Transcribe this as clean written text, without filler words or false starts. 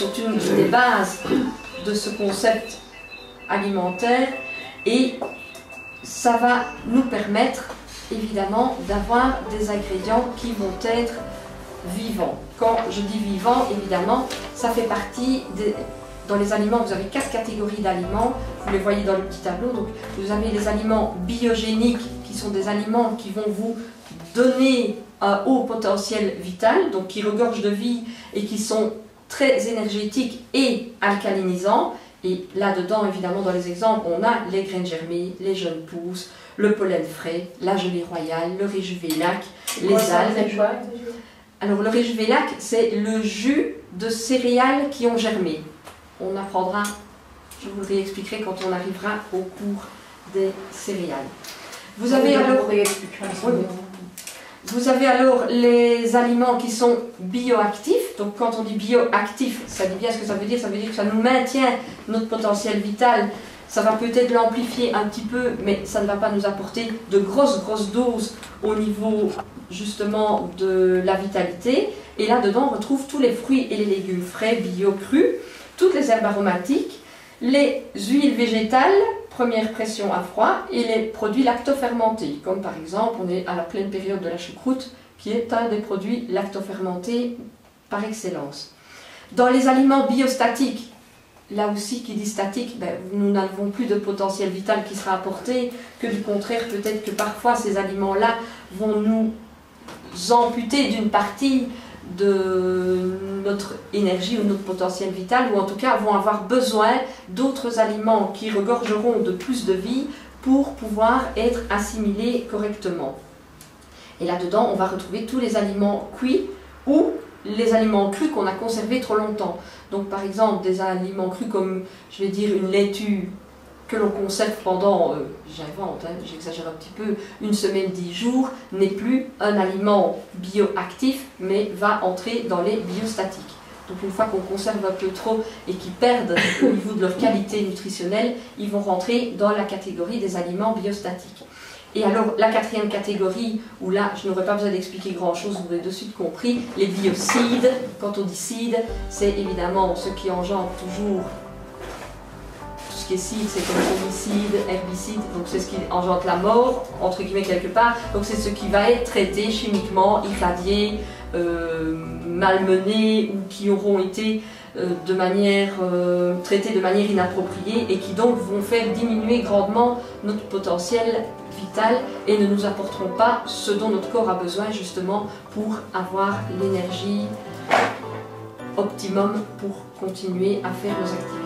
sont une des bases de ce concept alimentaire et ça va nous permettre évidemment d'avoir des ingrédients qui vont être vivants. Quand je dis vivants, évidemment, ça fait partie des... Dans les aliments, vous avez 4 catégories d'aliments, vous les voyez dans le petit tableau. Donc, vous avez les aliments biogéniques, qui sont des aliments qui vont vous donner un haut potentiel vital, donc qui regorgent de vie et qui sont très énergétiques et alcalinisants. Et là-dedans, évidemment, dans les exemples, on a les graines germées, les jeunes pousses, le pollen frais, la gelée royale, le réjuvélac, les algues. Alors, le réjuvélac, c'est le jus de céréales qui ont germé. On apprendra, je vous le réexpliquerai quand on arrivera au cours des céréales. Vous avez alors les aliments qui sont bioactifs. Donc quand on dit bioactif, ça dit bien ce que ça veut dire. Ça veut dire que ça nous maintient notre potentiel vital. Ça va peut-être l'amplifier un petit peu, mais ça ne va pas nous apporter de grosses doses au niveau justement de la vitalité. Et là-dedans, on retrouve tous les fruits et les légumes frais, bio, crus, toutes les herbes aromatiques, les huiles végétales, première pression à froid, et les produits lactofermentés, comme par exemple, on est à la pleine période de la choucroute, qui est un des produits lactofermentés par excellence. Dans les aliments biostatiques, là aussi, qui dit statique, nous n'avons plus de potentiel vital qui sera apporté, que du contraire, peut-être que parfois ces aliments-là vont nous amputer d'une partie de notre énergie ou notre potentiel vital, ou en tout cas vont avoir besoin d'autres aliments qui regorgeront de plus de vie pour pouvoir être assimilés correctement. Et là-dedans, on va retrouver tous les aliments cuits ou les aliments crus qu'on a conservés trop longtemps. Donc par exemple, des aliments crus comme, je vais dire, une laitue que l'on conserve pendant, j'invente, j'exagère un petit peu, 1 semaine, 10 jours, n'est plus un aliment bioactif, mais va entrer dans les biostatiques. Donc une fois qu'on conserve un peu trop et qu'ils perdent au niveau de leur qualité nutritionnelle, ils vont rentrer dans la catégorie des aliments biostatiques. Et alors la 4e catégorie, où là je n'aurais pas besoin d'expliquer grand chose, vous avez de suite compris, les biocides. Quand on dit cide, c'est évidemment ce qui engendre toujours. Ce qui est cide, c'est comme fongicide, herbicide, donc c'est ce qui engendre la mort, entre guillemets quelque part, donc c'est ce qui va être traité chimiquement, irradié, malmené, ou qui auront été traités de manière inappropriée et qui donc vont faire diminuer grandement notre potentiel vital et ne nous apporteront pas ce dont notre corps a besoin justement pour avoir l'énergie optimum pour continuer à faire nos activités.